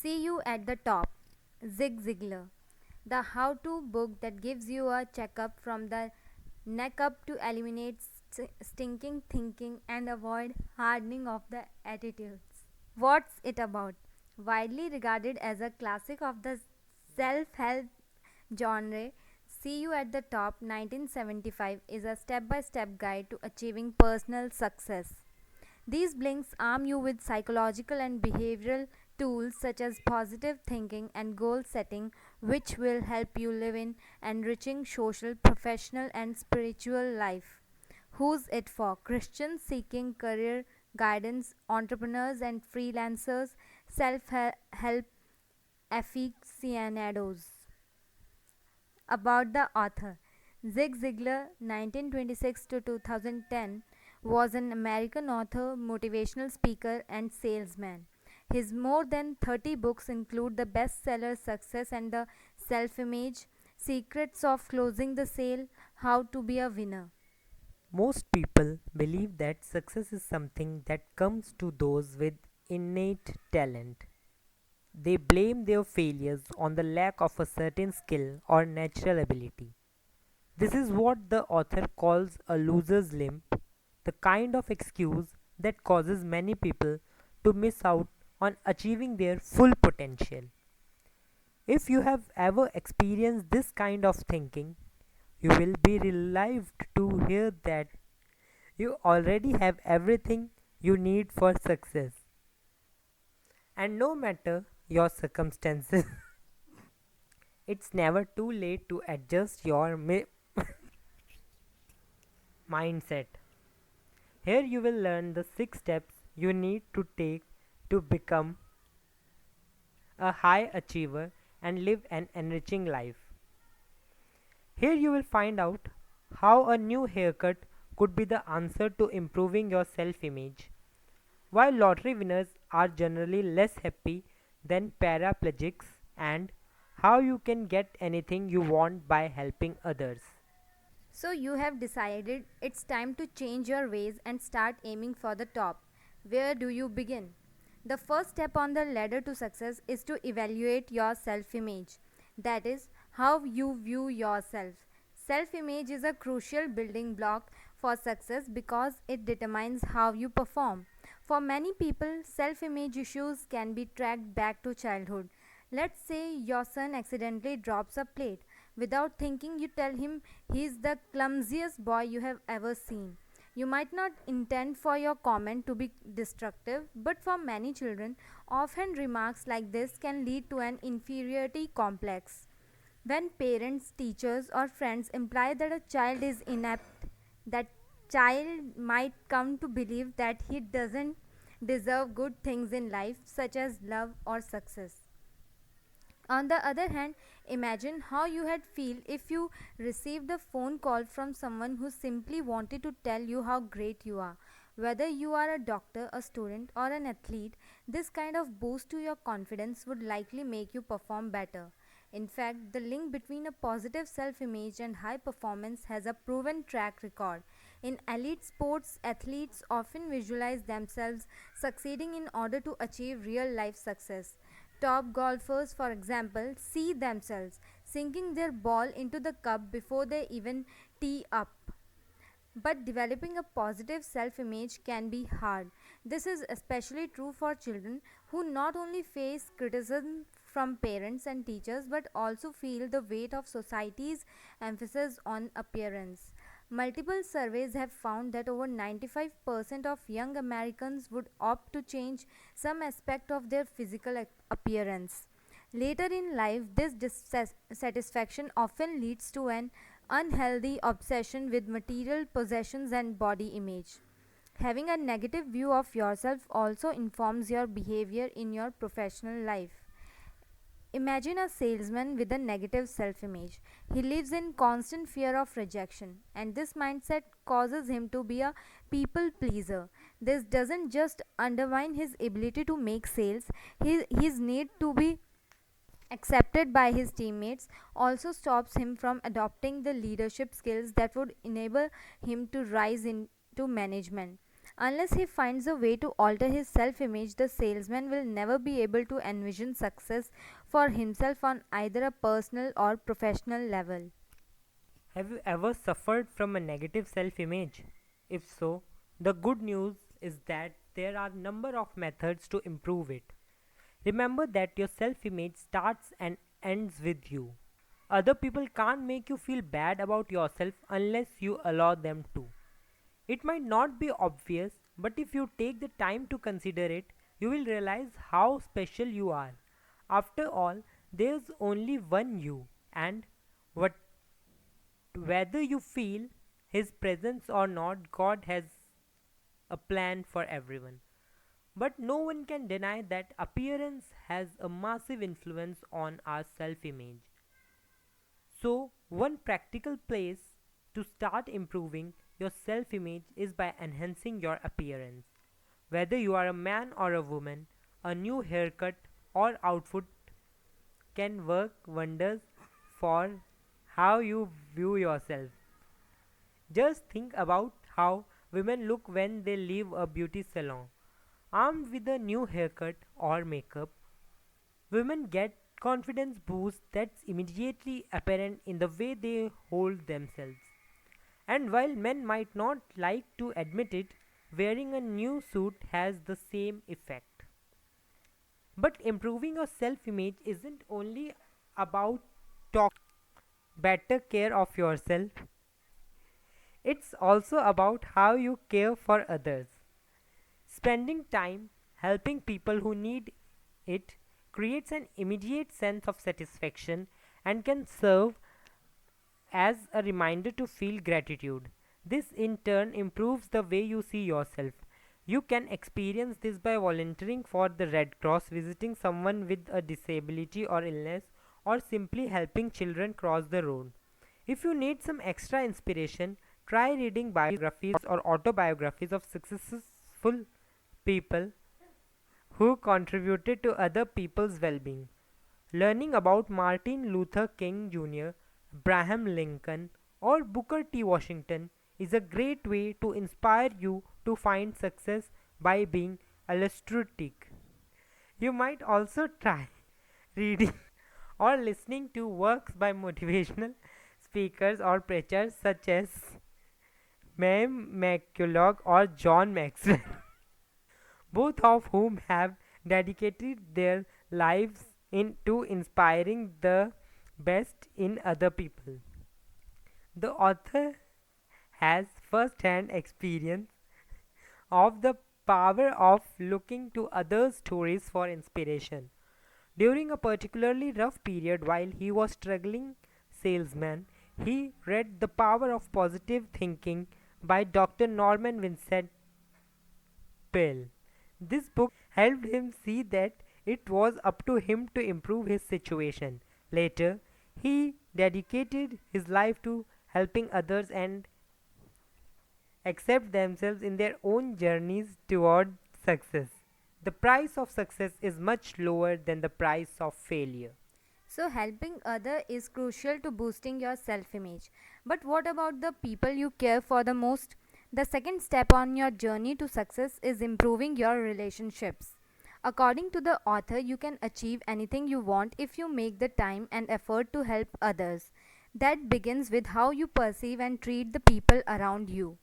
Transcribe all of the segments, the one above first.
See You at the Top, Zig Ziglar, the how to book that gives you a checkup from the neck up to eliminate stinking thinking and avoid hardening of the attitudes. What's it about? Widely regarded as a classic of the self help genre, See You at the Top 1975 is a step by step guide to achieving personal success. These blinks arm you with psychological and behavioral tools such as positive thinking and goal setting, which will help you live in enriching social, professional, and spiritual life. Who's it for? Christians seeking career guidance, entrepreneurs and freelancers, self help aficionados. About the author, Zig Ziglar, 1926 to 2010, was an American author, motivational speaker, and salesman. His more than 30 books include the bestseller Success and the Self Image, Secrets of Closing the Sale, How to Be a Winner. Most people believe that success is something that comes to those with innate talent. They blame their failures on the lack of a certain skill or natural ability. This is what the author calls a loser's limp, the kind of excuse that causes many people to miss out on achieving their full potential. If you have ever experienced this kind of thinking, you will be relieved to hear that you already have everything you need for success. And no matter your circumstances, it's never too late to adjust your mindset. Here you will learn the 6 steps you need to take to become a high achiever and live an enriching life. Here you will find out how a new haircut could be the answer to improving your self image. Why lottery winners are generally less happy than paraplegics, and how you can get anything you want by helping others. So, you have decided it's time to change your ways and start aiming for the top. Where do you begin? The first step on the ladder to success is to evaluate your self image. That is, how you view yourself. Self image is a crucial building block for success because it determines how you perform. For many people, self image issues can be tracked back to childhood. Let's say your son accidentally drops a plate. Without thinking, you tell him he's the clumsiest boy you have ever seen. You might not intend for your comment to be destructive, but for many children, often remarks like this can lead to an inferiority complex. When parents, teachers, or friends imply that a child is inept, that child might come to believe that he doesn't deserve good things in life, such as love or success. On the other hand, imagine how you had feel if you received a phone call from someone who simply wanted to tell you how great you are. Whether you are a doctor, a student, or an athlete, this kind of boost to your confidence would likely make you perform better. In fact, the link between a positive self image and high performance has a proven track record. In elite sports, athletes often visualize themselves succeeding in order to achieve real life success. Top golfers, for example, see themselves sinking their ball into the cup before they even tee up. But developing a positive self image can be hard. This is especially true for children who not only face criticism from parents and teachers but also feel the weight of society's emphasis on appearance. Multiple surveys have found that over 95% of young Americans would opt to change some aspect of their physical appearance. Later in life, this dissatisfaction often leads to an unhealthy obsession with material possessions and body image. Having a negative view of yourself also informs your behavior in your professional life. Imagine a salesman with a negative self image. He lives in constant fear of rejection, and this mindset causes him to be a people pleaser. This doesn't just undermine his ability to make sales, his need to be accepted by his teammates also stops him from adopting the leadership skills that would enable him to rise into management. Unless he finds a way to alter his self image, the salesman will never be able to envision success for himself on either a personal or professional level. Have you ever suffered from a negative self image? If so, the good news is that there are number of methods to improve it. Remember that your self image starts and ends with you. Other people can't make you feel bad about yourself unless you allow them to. It might not be obvious, but if you take the time to consider it, you will realize how special you are. After all, there's only one you, and what whether you feel his presence or not, God has a plan for everyone. But no one can deny that appearance has a massive influence on our self image. So, one practical place to start improving your self image is by enhancing your appearance. Whether you are a man or a woman, a new haircut or outfit can work wonders for how you view yourself. Just think about how women look when they leave a beauty salon. Armed with a new haircut or makeup, women get confidence boost that's immediately apparent in the way they hold themselves. And while men might not like to admit it, wearing a new suit has the same effect. But improving your self image isn't only about talk better care of yourself, it's also about how you care for others. Spending time helping people who need it creates an immediate sense of satisfaction and can serve as a reminder to feel gratitude. This in turn improves the way you see yourself. You can experience this by volunteering for the Red Cross, visiting someone with a disability or illness, or simply helping children cross the road. If you need some extra inspiration, try reading biographies or autobiographies of successful people who contributed to other people's well being. Learning about Martin Luther King Jr., Abraham Lincoln, or Booker T. Washington is a great way to inspire you to find success by being altruistic. You might also try reading or listening to works by motivational speakers or preachers such as Ma'am McCulloch or John Maxwell, both of whom have dedicated their lives into inspiring the best in other people. The author has first hand experience of the power of looking to others' stories for inspiration. During a particularly rough period while he was struggling salesman, he read The Power of Positive Thinking by Dr. Norman Vincent Peale. This book helped him see that it was up to him to improve his situation. Later, he dedicated his life to helping others and accept themselves in their own journeys toward success. The price of success is much lower than the price of failure. So, helping other is crucial to boosting your self image. But what about the people you care for the most? The second step on your journey to success is improving your relationships. According to the author, you can achieve anything you want if you make the time and effort to help others. That begins with how you perceive and treat the people around you.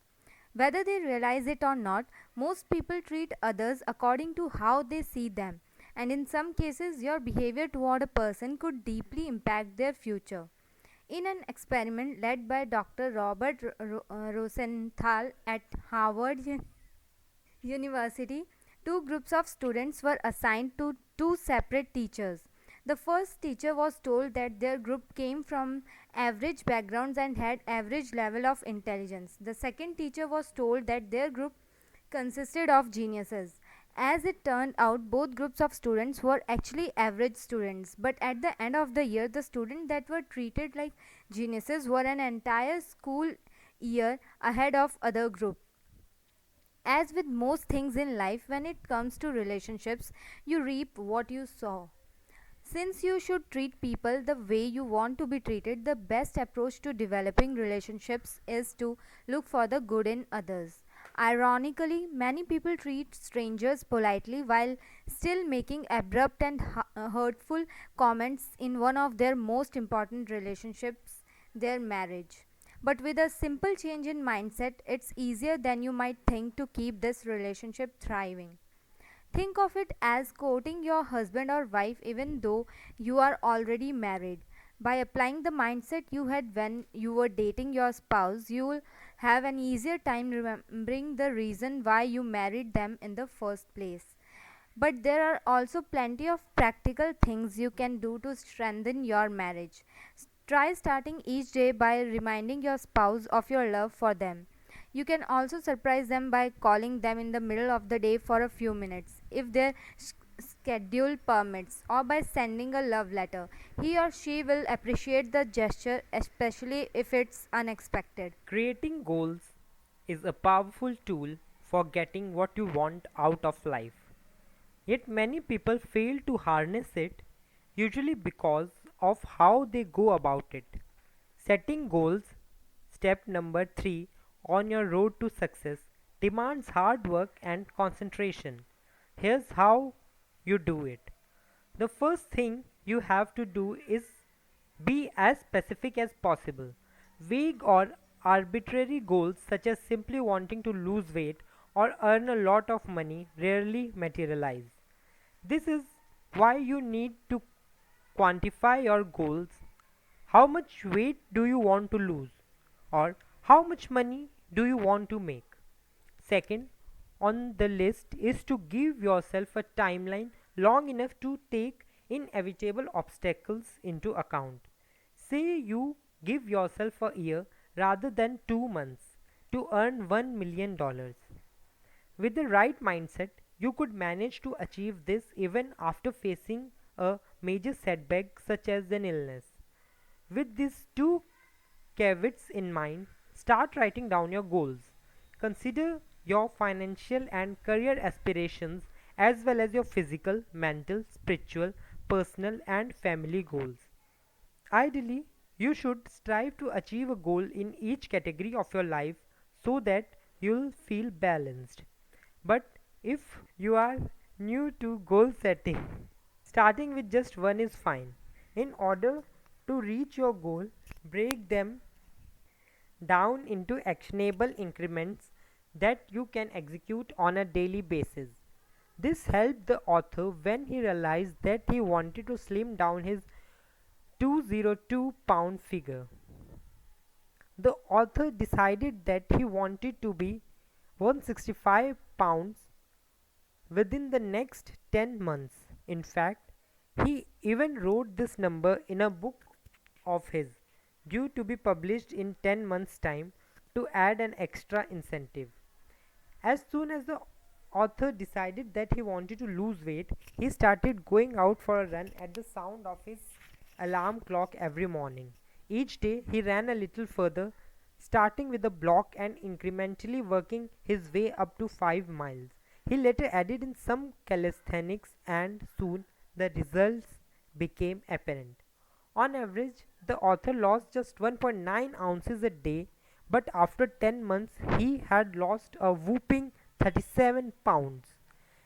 Whether they realize it or not, most people treat others according to how they see them, and in some cases, your behavior toward a person could deeply impact their future. In an experiment led by Dr. Robert Rosenthal at Harvard University, two groups of students were assigned to two separate teachers. The first teacher was told that their group came from average backgrounds and had average level of intelligence. The second teacher was told that their group consisted of geniuses. As it turned out, both groups of students were actually average students, but at the end of the year, the students that were treated like geniuses were an entire school year ahead of other group. As with most things in life, when it comes to relationships, you reap what you sow. Since you should treat people the way you want to be treated, the best approach to developing relationships is to look for the good in others. Ironically, many people treat strangers politely while still making abrupt and hurtful comments in one of their most important relationships, their marriage. But with a simple change in mindset, it's easier than you might think to keep this relationship thriving. Think of it as courting your husband or wife even though you are already married. By applying the mindset you had when you were dating your spouse, you will have an easier time remembering the reason why you married them in the first place. But there are also plenty of practical things you can do to strengthen your marriage. Try starting each day by reminding your spouse of your love for them. You can also surprise them by calling them in the middle of the day for a few minutes, if their schedule permits, or by sending a love letter. He or she will appreciate the gesture, especially if it's unexpected. Creating goals is a powerful tool for getting what you want out of life. Yet many people fail to harness it, usually because of how they go about it. Setting goals, step number 3 on your road to success, demands hard work and concentration. Here's how you do it. The first thing you have to do is be as specific as possible. Vague or arbitrary goals, such as simply wanting to lose weight or earn a lot of money, rarely materialize. This is why you need to quantify your goals. How much weight do you want to lose? Or how much money do you want to make? Second on the list is to give yourself a timeline long enough to take inevitable obstacles into account. Say you give yourself a year rather than 2 months to earn $1 million. With the right mindset, you could manage to achieve this even after facing a major setback such as an illness. With these two caveats in mind, start writing down your goals. Consider your financial and career aspirations as well as your physical, mental, spiritual, personal, and family goals. Ideally, you should strive to achieve a goal in each category of your life so that you'll feel balanced. But if you are new to goal setting, starting with just one is fine. In order to reach your goal, break them down into actionable increments that you can execute on a daily basis. This helped the author when he realized that he wanted to slim down his 202-pound figure. The author decided that he wanted to be 165 pounds within the next 10 months. In fact, he even wrote this number in a book of his, due to be published in 10 months' time, to add an extra incentive. As soon as the author decided that he wanted to lose weight, he started going out for a run at the sound of his alarm clock every morning. Each day he ran a little further, starting with a block and incrementally working his way up to 5 miles. He later added in some calisthenics, and soon the results became apparent. On average, the author lost just 1.9 ounces a day, but after 10 months he had lost a whooping 37 pounds.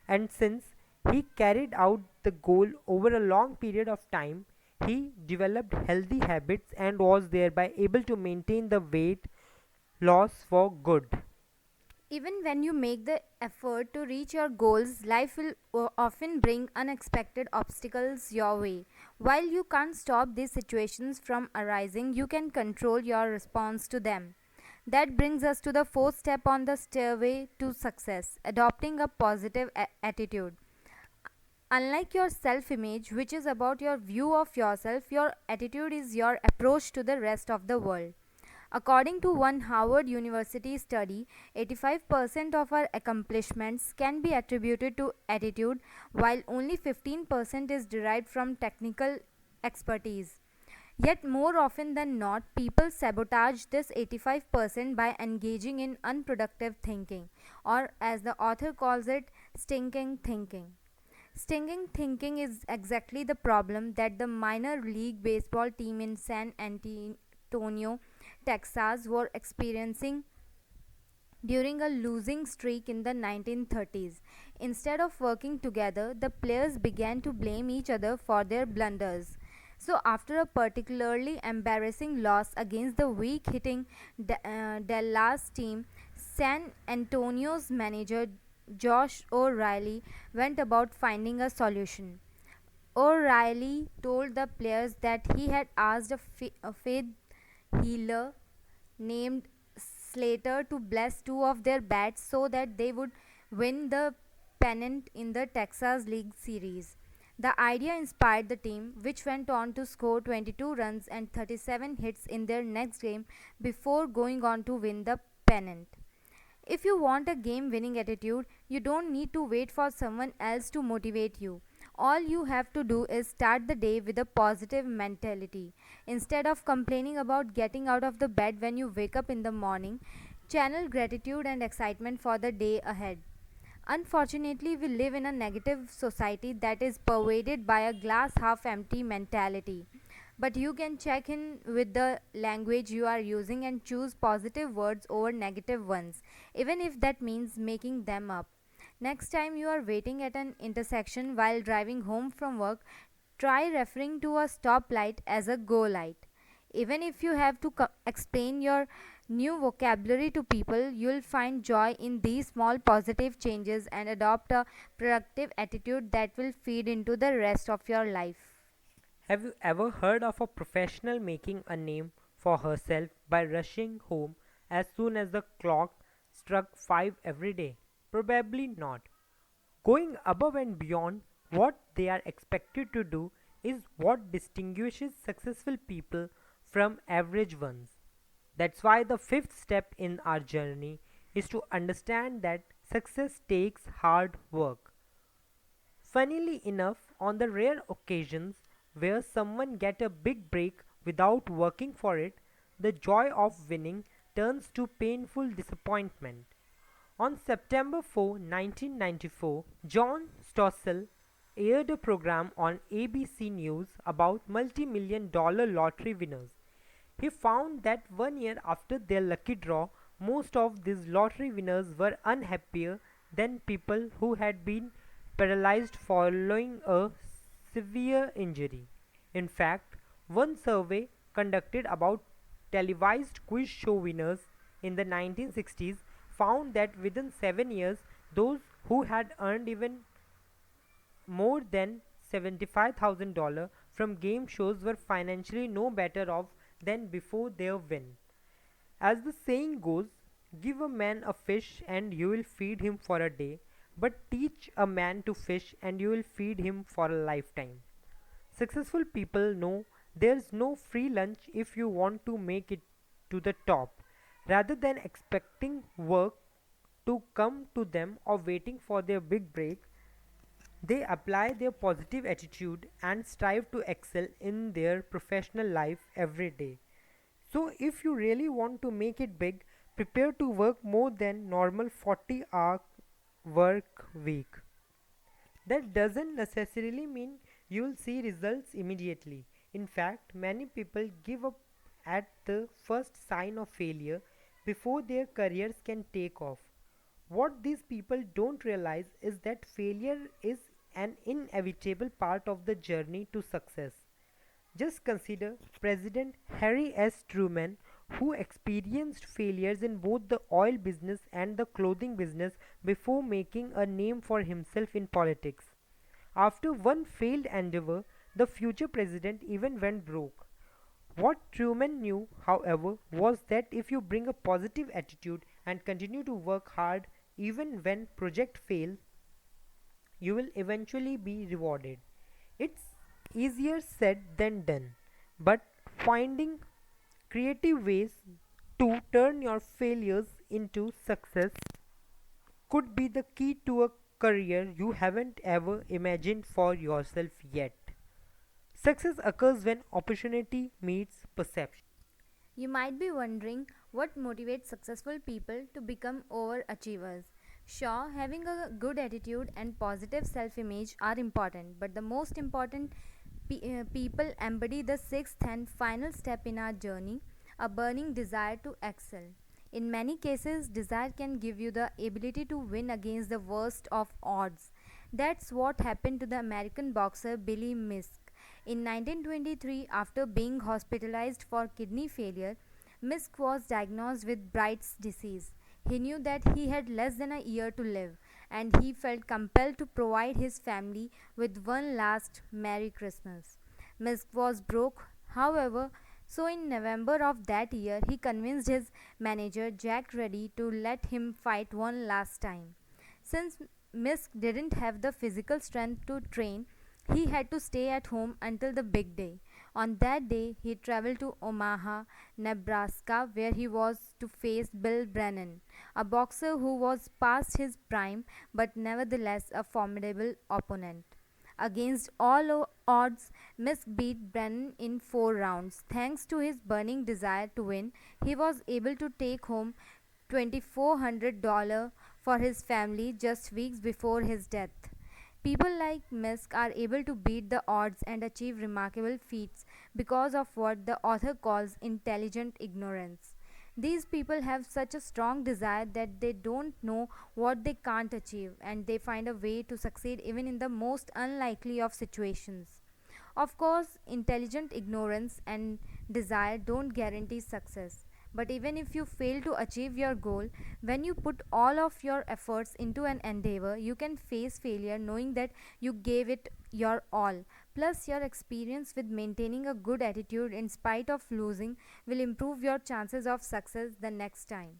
And since he carried out the goal over a long period of time, he developed healthy habits and was thereby able to maintain the weight loss for good. Even when you make the effort to reach your goals, life will often bring unexpected obstacles your way. While you can't stop these situations from arising, you can control your response to them. That brings us to the fourth step on the stairway to success, adopting a positive attitude. Unlike your self image, which is about your view of yourself, your attitude is your approach to the rest of the world. According to one Harvard University study, 85% of our accomplishments can be attributed to attitude, while only 15% is derived from technical expertise. Yet, more often than not, people sabotage this 85% by engaging in unproductive thinking, or as the author calls it, stinking thinking. Stinking thinking is exactly the problem that the minor league baseball team in San Antonio, Texas were experiencing during a losing streak in the 1930s. Instead of working together, the players began to blame each other for their blunders. So, after a particularly embarrassing loss against the weak hitting Dallas team, San Antonio's manager Josh O'Reilly went about finding a solution. O'Reilly told the players that he had asked a faith healer named Slater to bless two of their bats so that they would win the pennant in the Texas League Series. The idea inspired the team, which went on to score 22 runs and 37 hits in their next game before going on to win the pennant. If you want a game winning attitude, you don't need to wait for someone else to motivate you. All you have to do is start the day with a positive mentality. Instead of complaining about getting out of the bed when you wake up in the morning, channel gratitude and excitement for the day ahead. Unfortunately, we live in a negative society that is pervaded by a glass half empty mentality. But you can check in with the language you are using and choose positive words over negative ones, even if that means making them up. Next time you are waiting at an intersection while driving home from work, try referring to a stoplight as a go light. Even if you have to explain your new vocabulary to people, you'll find joy in these small positive changes and adopt a productive attitude that will feed into the rest of your life. Have you ever heard of a professional making a name for herself by rushing home as soon as the clock struck 5 every day? Probably not. Going above and beyond what they are expected to do is what distinguishes successful people from average ones. That's why the fifth step in our journey is to understand that success takes hard work. Funnily enough, on the rare occasions where someone get a big break without working for it, the joy of winning turns to painful disappointment. On September 4, 1994, John Stossel aired a program on ABC News about multi-million dollar lottery winners. He found that 1 year after their lucky draw, most of these lottery winners were unhappier than people who had been paralyzed following a severe injury. In fact, one survey conducted about televised quiz show winners in the 1960s found that within 7 years, those who had earned even more than $75,000 from game shows were financially no better off than before their win. As the saying goes, give a man a fish and you will feed him for a day, but teach a man to fish and you will feed him for a lifetime. Successful people know there's no free lunch if you want to make it to the top. Rather than expecting work to come to them or waiting for their big break, they apply their positive attitude and strive to excel in their professional life every day. So, if you really want to make it big, prepare to work more than normal 40-hour work week. That doesn't necessarily mean you'll see results immediately. In fact, many people give up at the first sign of failure before their careers can take off. What these people don't realize is that failure is an inevitable part of the journey to success. Just consider President Harry S. Truman, who experienced failures in both the oil business and the clothing business before making a name for himself in politics. After one failed endeavor, the future president even went broke. What Truman knew, however, was that if you bring a positive attitude and continue to work hard even when project fail, you will eventually be rewarded. It's easier said than done, but finding creative ways to turn your failures into success could be the key to a career you haven't ever imagined for yourself yet. Success occurs when opportunity meets perception. You might be wondering what motivates successful people to become overachievers. Sure, having a good attitude and positive self image are important, but the most important people embody the sixth and final step in our journey, a burning desire to excel. In many cases, desire can give you the ability to win against the worst of odds. That's what happened to the American boxer Billy Misk. In 1923, after being hospitalized for kidney failure, Misk was diagnosed with Bright's disease. He knew that he had less than a year to live, and he felt compelled to provide his family with one last Merry Christmas. Misk was broke, however, so in November of that year, he convinced his manager Jack Reddy to let him fight one last time. Since Misk didn't have the physical strength to train, he had to stay at home until the big day. On that day, he traveled to Omaha, Nebraska, where he was to face Bill Brennan, a boxer who was past his prime but nevertheless a formidable opponent. Against all odds, Misk beat Brennan in 4 rounds. Thanks to his burning desire to win, he was able to take home $2,400 for his family just weeks before his death. People like Misk are able to beat the odds and achieve remarkable feats because of what the author calls intelligent ignorance. These people have such a strong desire that they don't know what they can't achieve, and they find a way to succeed even in the most unlikely of situations. Of course, intelligent ignorance and desire don't guarantee success. But even if you fail to achieve your goal, when you put all of your efforts into an endeavor, you can face failure knowing that you gave it your all. Plus, your experience with maintaining a good attitude in spite of losing will improve your chances of success the next time.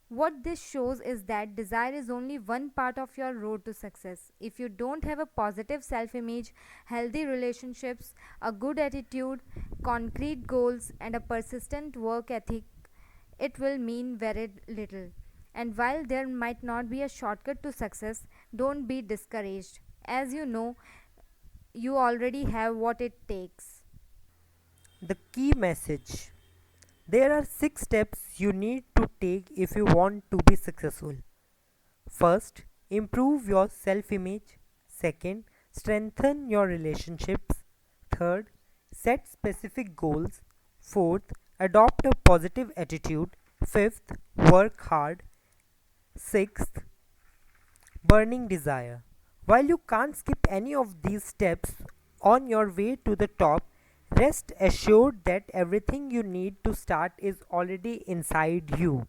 What this shows is that desire is only one part of your road to success. If you don't have a positive self image, healthy relationships, a good attitude, concrete goals, and a persistent work ethic, it will mean very little. And while there might not be a shortcut to success, don't be discouraged. As you know, you already have what it takes. The key message: there are 6 steps you need to take if you want to be successful. First, improve your self image. Second, strengthen your relationships. Third, set specific goals. Fourth, adopt a positive attitude. Fifth, work hard. Sixth, burning desire. While you can't skip any of these steps on your way to the top, rest assured that everything you need to start is already inside you.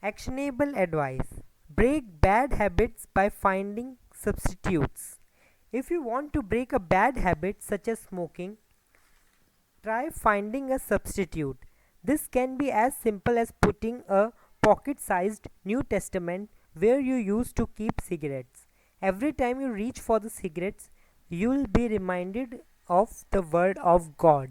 Actionable advice: break bad habits by finding substitutes. If you want to break a bad habit such as smoking, try finding a substitute. This can be as simple as putting a pocket sized New Testament where you used to keep cigarettes. Every time you reach for the cigarettes, you will be reminded of the Word of God.